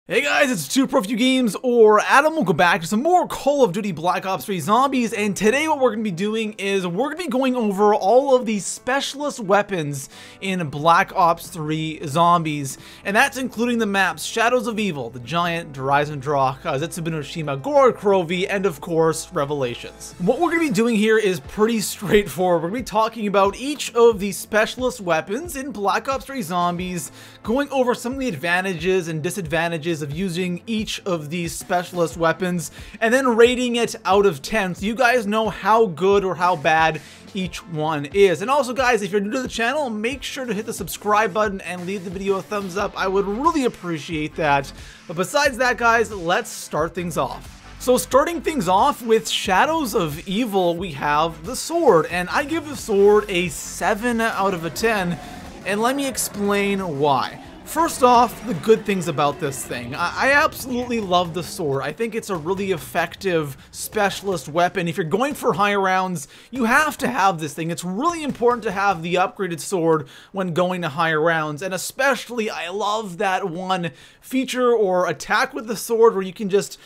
Hey guys, it's TwoProFewGames, or Adam. Welcome back to some more Call of Duty Black Ops 3 Zombies, and today what we're going to be doing is we're going to be going over all of the specialist weapons in Black Ops 3 Zombies, and that's including the maps Shadows of Evil, the Giant, Eisendrache, Zetsubou No Shima, Gorod Krovi, and of course, Revelations. What we're going to be doing here is pretty straightforward. We're going to be talking about each of the specialist weapons in Black Ops 3 Zombies, going over some of the advantages and disadvantages of using each of these specialist weapons, and then rating it out of 10 so you guys know how good or how bad each one is. And also guys, if you're new to the channel, make sure to hit the subscribe button and leave the video a thumbs up. I would really appreciate that. But besides that guys, let's start things off. So starting things off with Shadows of Evil, we have the sword, and I give the sword a 7 out of a 10, and let me explain why. First off, the good things about this thing. I absolutely love the sword. I think it's a really effective specialist weapon. If you're going for high rounds, you have to have this thing. It's really important to have the upgraded sword when going to higher rounds, and especially I love that one feature or attack with the sword where you can just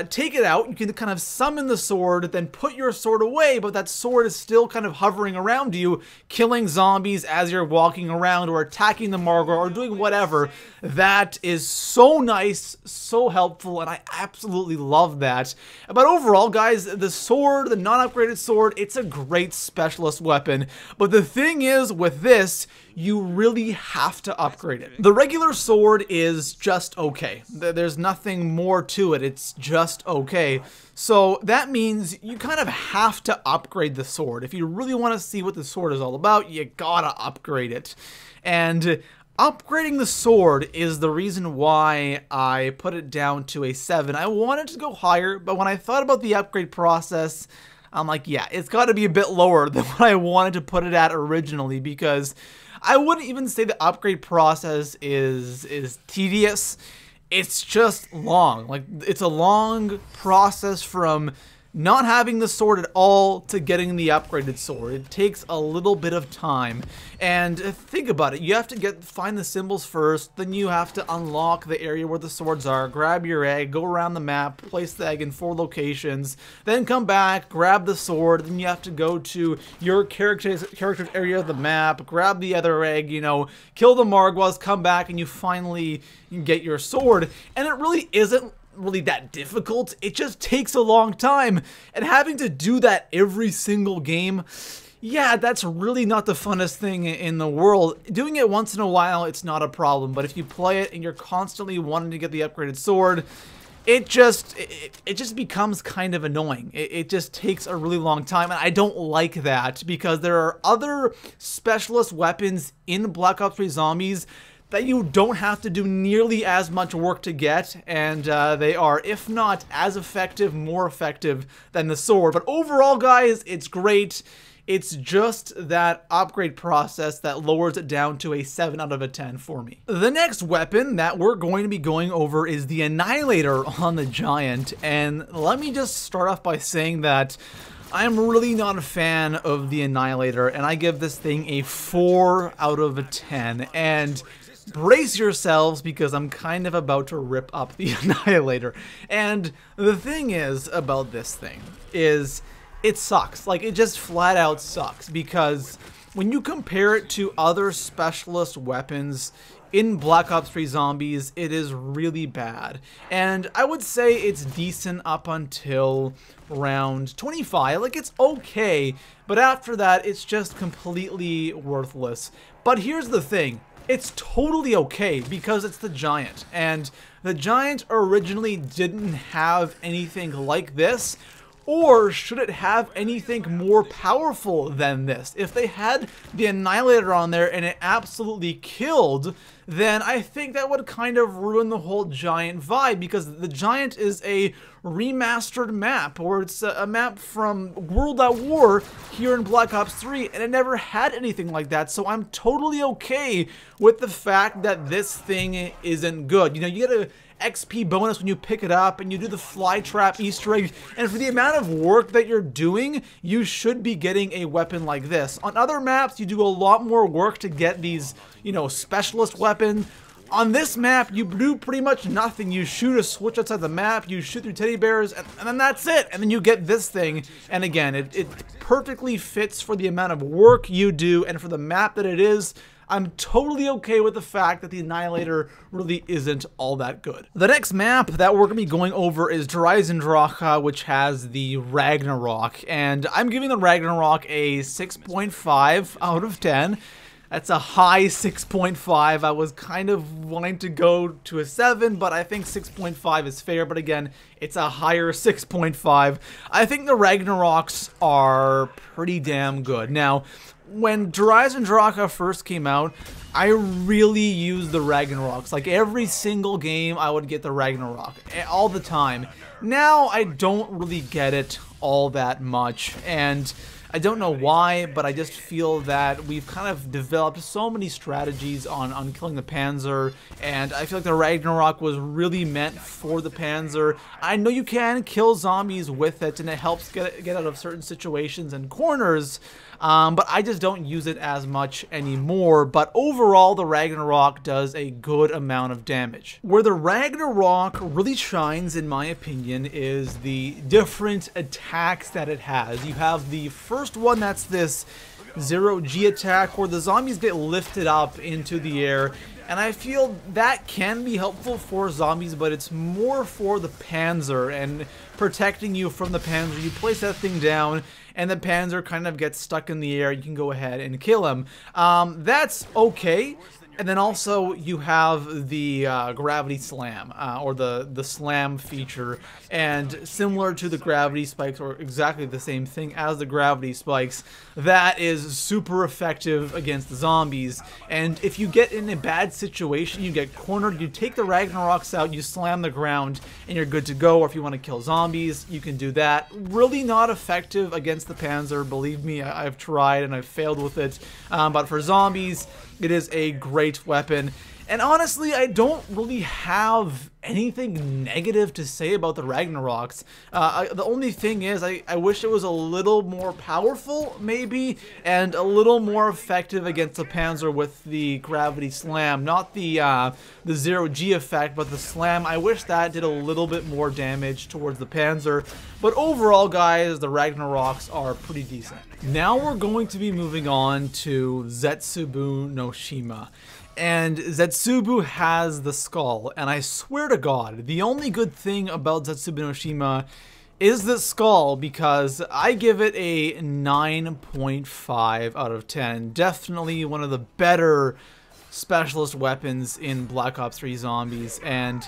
take it out. You can kind of summon the sword, then put your sword away, but that sword is still kind of hovering around you, killing zombies as you're walking around or attacking the Margot or doing whatever. That is so nice, so helpful, and I absolutely love that. But overall, guys, the sword, the non-upgraded sword, it's a great specialist weapon. But the thing is, with this, you really have to upgrade it. The regular sword is just okay. There's nothing more to it. It's just okay. So that means you kind of have to upgrade the sword. If you really want to see what the sword is all about, you gotta upgrade it. And upgrading the sword is the reason why I put it down to a 7. I wanted to go higher, but when I thought about the upgrade process, I'm like, yeah, it's got to be a bit lower than what I wanted to put it at originally, because I wouldn't even say the upgrade process is tedious. It's just long. Like, it's a long process from not having the sword at all to getting the upgraded sword. It takes a little bit of time. And think about it. You have to find the symbols first, then you have to unlock the area where the swords are, grab your egg, go around the map, place the egg in 4 locations, then come back, grab the sword, then you have to go to your character's area of the map, grab the other egg, you know, kill the Margwas, come back, and you finally get your sword. And it really isn't really that difficult. It just takes a long time, and having to do that every single game, yeah, that's really not the funnest thing in the world. Doing it once in a while, it's not a problem, but if you play it and you're constantly wanting to get the upgraded sword, it just becomes kind of annoying. It just takes a really long time, and I don't like that, because there are other specialist weapons in Black Ops 3 Zombies that you don't have to do nearly as much work to get, and they are, if not as effective, more effective than the sword. But overall, guys, it's great. It's just that upgrade process that lowers it down to a 7 out of a 10 for me. The next weapon that we're going to be going over is the Annihilator on the Giant, and let me just start off by saying that I'm really not a fan of the Annihilator, and I give this thing a 4 out of a 10, and brace yourselves, because I'm kind of about to rip up the Annihilator. And the thing is about this thing is it sucks. Like, it just flat out sucks, because when you compare it to other specialist weapons in Black Ops 3 Zombies, it is really bad. And I would say it's decent up until round 25. Like, it's okay, but after that, it's just completely worthless. But here's the thing. It's totally okay, because it's the Giant, and the Giant originally didn't have anything like this, or should it have anything more powerful than this? If they had the Annihilator on there and it absolutely killed, then I think that would kind of ruin the whole Giant vibe, because the Giant is a remastered map, or it's a map from World at War here in Black Ops 3, and it never had anything like that. So I'm totally okay with the fact that this thing isn't good. You know, you get a XP bonus when you pick it up, and you do the fly trap Easter egg, and for the amount of work that you're doing, you should be getting a weapon like this. On other maps, you do a lot more work to get these, you know, specialist weapons. On this map, you do pretty much nothing. You shoot a switch outside the map, you shoot through teddy bears, and then that's it. And then you get this thing. And again, it perfectly fits for the amount of work you do and for the map that it is. I'm totally okay with the fact that the Annihilator really isn't all that good. The next map that we're going to be going over is Eisendrache, which has the Ragnarok. And I'm giving the Ragnarok a 6.5 out of 10. That's a high 6.5. I was kind of wanting to go to a 7, but I think 6.5 is fair. But again, it's a higher 6.5. I think the Ragnaroks are pretty damn good. Now, when Eisendrache first came out, I really used the Ragnaroks. Like every single game, I would get the Ragnarok all the time. Now, I don't really get it all that much, and I don't know why, but I just feel that we've kind of developed so many strategies on killing the Panzer, and I feel like the Ragnarok was really meant for the Panzer. I know you can kill zombies with it, and it helps get out of certain situations and corners, but I just don't use it as much anymore. But overall, the Ragnarok does a good amount of damage. Where the Ragnarok really shines, in my opinion, is the different attacks that it has. You have the first one, that's this 0G attack, where the zombies get lifted up into the air. And I feel that can be helpful for zombies, but it's more for the Panzer and protecting you from the Panzer. You place that thing down, and the Panzer kind of gets stuck in the air. You can go ahead and kill him. That's okay. And then also you have the gravity slam, or the slam feature, and similar to the gravity spikes, or exactly the same thing as the gravity spikes, that is super effective against the zombies. And if you get in a bad situation, you get cornered, you take the Ragnaroks out, you slam the ground, and you're good to go. Or if you want to kill zombies, you can do that. Really not effective against the Panzer, believe me, I've tried and I've failed with it. But for zombies, it is a great weapon. And honestly, I don't really have anything negative to say about the Ragnaroks. The only thing is, I wish it was a little more powerful, maybe, and a little more effective against the Panzer with the gravity slam. Not the 0G effect, but the slam. I wish that did a little bit more damage towards the Panzer. But overall, guys, the Ragnaroks are pretty decent. Now we're going to be moving on to Zetsubou No Shima. And Zetsubou has the skull, and I swear to God, the only good thing about Zetsubou No Shima is the skull, because I give it a 9.5 out of 10. Definitely one of the better specialist weapons in Black Ops 3 Zombies, and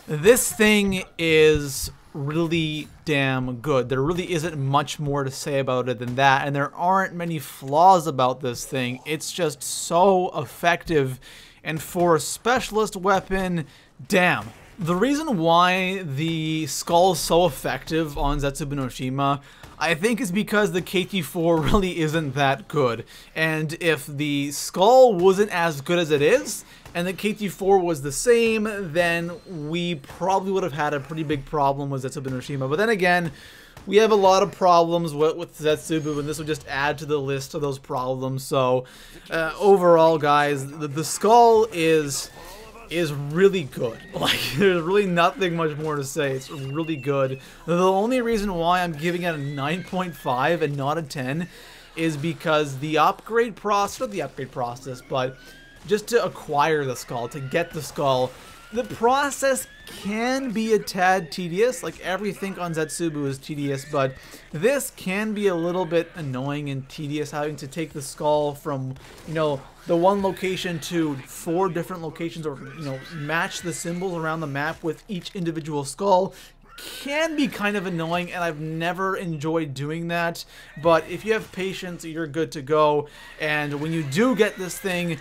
this thing is really damn good. There really isn't much more to say about it than that, and there aren't many flaws about this thing. It's just so effective, and for a specialist weapon, damn. The reason why the skull is so effective on Zetsubou No Shima, I think, is because the KT4 really isn't that good. And if the skull wasn't as good as it is, and the KT4 was the same, then we probably would have had a pretty big problem with Zetsubou No Shima. But then again, we have a lot of problems with Zetsubou, and this would just add to the list of those problems. So overall, guys, the skull is really good. Like, there's really nothing much more to say. It's really good. The only reason why I'm giving it a 9.5 and not a 10 is because the upgrade process, not the upgrade process, but just to acquire the skull, to get the skull, the process can be a tad tedious. Like, everything on Zetsubou is tedious, but this can be a little bit annoying and tedious, having to take the skull from, you know, the one location to 4 different locations, or, you know, match the symbols around the map with each individual skull. Can be kind of annoying, and I've never enjoyed doing that. But if you have patience, you're good to go. And when you do get this thing,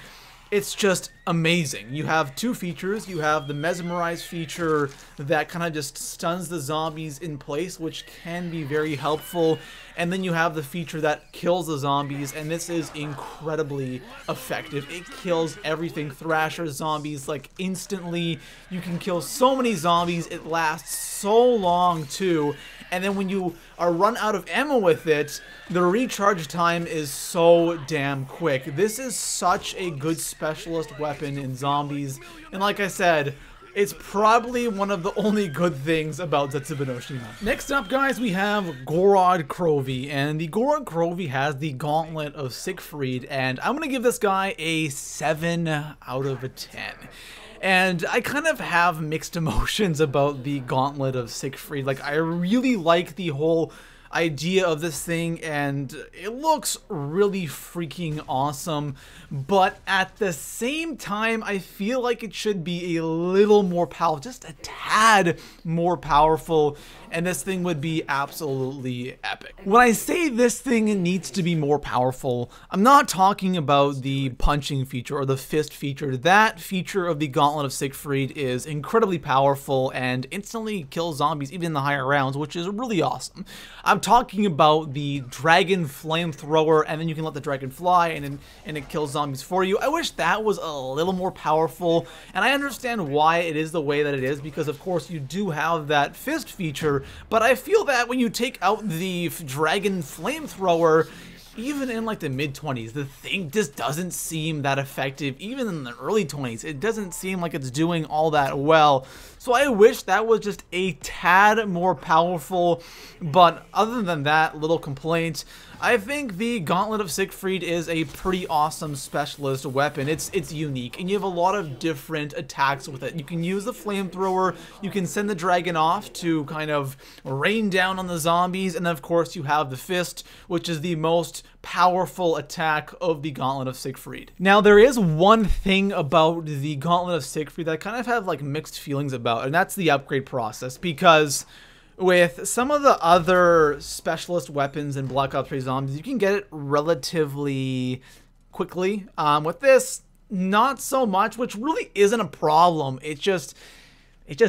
it's just amazing. You have 2 features. You have the mesmerize feature that kind of just stuns the zombies in place, which can be very helpful. And then you have the feature that kills the zombies, and this is incredibly effective. It kills everything. Thrasher zombies, like, instantly. You can kill so many zombies. It lasts so long, too. and then when you are run out of ammo with it, the recharge time is so damn quick. This is such a good specialist weapon in zombies, and like I said, it's probably one of the only good things about Zetsubou No Shima. Next up, guys, we have Gorod Krovi, and the Gorod Krovi has the Gauntlet of Siegfried, and I'm gonna give this guy a 7 out of 10. And I kind of have mixed emotions about the Gauntlet of Siegfried. Like, I really like the whole idea of this thing, and it looks really freaking awesome, but at the same time I feel like it should be a little more powerful, just a tad more powerful, and this thing would be absolutely epic. When I say this thing needs to be more powerful, I'm not talking about the punching feature or the fist feature. That feature of the Gauntlet of Siegfried is incredibly powerful and instantly kills zombies even in the higher rounds, which is really awesome. I'm talking about the dragon flamethrower, and then you can let the dragon fly and it kills zombies for you. I wish that was a little more powerful, and I understand why it is the way that it is, because of course you do have that fist feature, but I feel that when you take out the dragon flamethrower, even in like the mid-20s, the thing just doesn't seem that effective. Even in the early 20s, it doesn't seem like it's doing all that well. So I wish that was just a tad more powerful, but other than that, little complaint. I think the Gauntlet of Siegfried is a pretty awesome specialist weapon. It's unique, and you have a lot of different attacks with it. You can use the flamethrower, you can send the dragon off to kind of rain down on the zombies, and then of course you have the fist, which is the most powerful attack of the Gauntlet of Siegfried. Now, there is one thing about the Gauntlet of Siegfried that I kind of have like mixed feelings about, and that's the upgrade process, because with some of the other specialist weapons in Black Ops 3 Zombies, you can get it relatively quickly. With this, not so much, which really isn't a problem. It just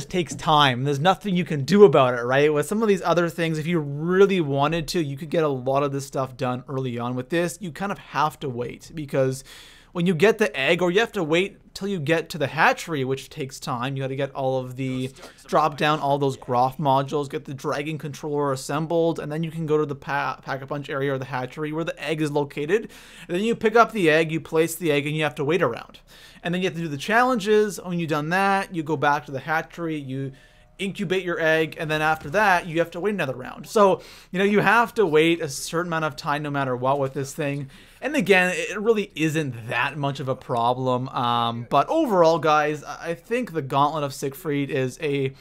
takes time. There's nothing you can do about it, right? With some of these other things, if you really wanted to, you could get a lot of this stuff done early on. With this, you kind of have to wait, because when you get the egg, or you have to wait till you get to the hatchery, which takes time. You got to get all of the drop down all those Groff modules, get the dragon controller assembled, and then you can go to the pack-a-punch area or the hatchery where the egg is located. And then you pick up the egg, you place the egg, and you have to wait around. And then you have to do the challenges. When you've done that, you go back to the hatchery, you incubate your egg, and then after that, you have to wait another round. So, you know, you have to wait a certain amount of time no matter what with this thing. And again, it really isn't that much of a problem. But overall, guys, I think the Gauntlet of Siegfried is a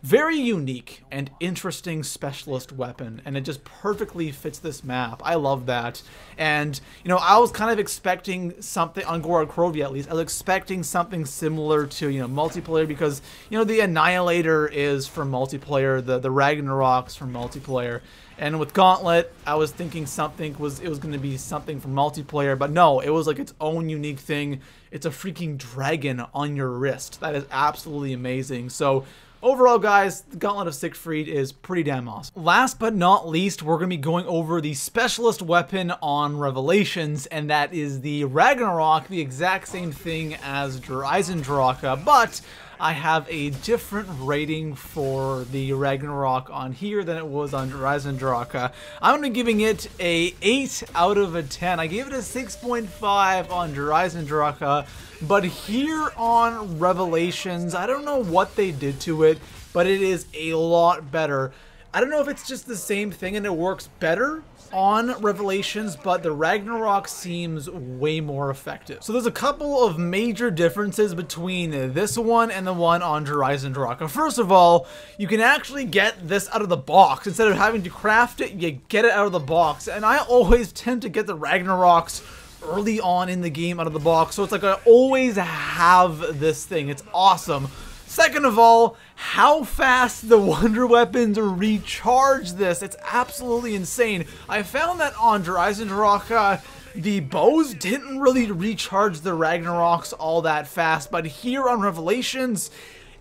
very unique and interesting specialist weapon, and it just perfectly fits this map. I love that. And, you know, I was kind of expecting something, on Gorod Krovi at least, I was expecting something similar to, you know, multiplayer, because, you know, the Annihilator is for multiplayer, the Ragnarok's for multiplayer. And with Gauntlet, I was thinking it was going to be something for multiplayer, but no, it was like its own unique thing. It's a freaking dragon on your wrist. That is absolutely amazing. So overall, guys, the Gauntlet of Siegfried is pretty damn awesome. Last but not least, we're going to be going over the specialist weapon on Revelations, and that is the Ragnarok, the exact same thing as Eisendrache, but I have a different rating for the Ragnarok on here than it was on Eisendrache. I'm going to be giving it a 8 out of 10. I gave it a 6.5 on Eisendrache, but here on Revelations, I don't know what they did to it, but it is a lot better. I don't know if it's just the same thing and it works better on Revelations, but the Ragnarok seems way more effective. So there's a couple of major differences between this one and the one on Eisendrache. First of all, you can actually get this out of the box. Instead of having to craft it, you get it out of the box. And I always tend to get the Ragnaroks early on in the game out of the box, so it's like I always have this thing. It's awesome. Second of all, how fast the Wonder Weapons recharge this. It's absolutely insane. I found that on Eisendrache, the bows didn't really recharge the Ragnaroks all that fast, but here on Revelations,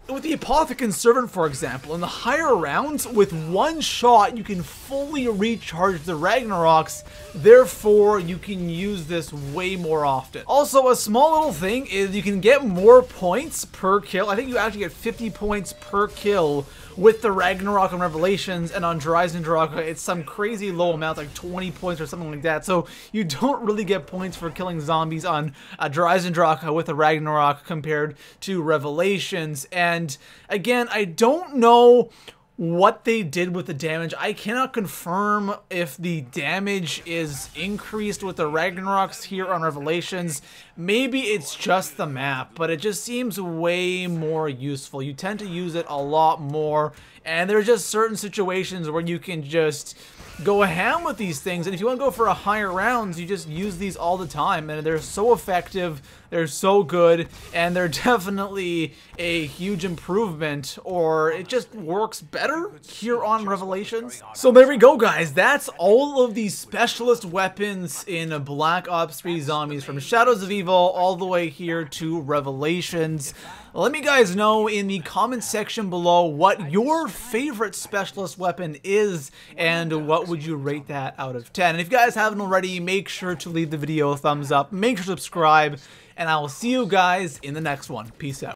With the Apothecary Servant, for example, in the higher rounds, with one shot, you can fully recharge the Ragnaroks, therefore you can use this way more often. Also, a small little thing is you can get more points per kill. I think you actually get 50 points per kill with the Ragnarok and Revelations, and on Eisendrache it's some crazy low amount, like 20 points or something like that. So you don't really get points for killing zombies on Eisendrache with the Ragnarok compared to Revelations. And again, I don't know what they did with the damage. I cannot confirm if the damage is increased with the Ragnaroks here on Revelations. Maybe it's just the map, but it just seems way more useful. You tend to use it a lot more, and there's just certain situations where you can just go ham with these things, and if you want to go for a higher rounds, you just use these all the time, and they're so effective, they're so good, and they're definitely a huge improvement, or it just works better here on Revelations. So there we go, guys. That's all of these specialist weapons in Black Ops 3 Zombies, from Shadows of Evil all the way here to Revelations. Let me guys know in the comment section below what your favorite specialist weapon is, and what would you rate that out of 10. And if you guys haven't already, make sure to leave the video a thumbs up, make sure to subscribe, and I will see you guys in the next one. Peace out.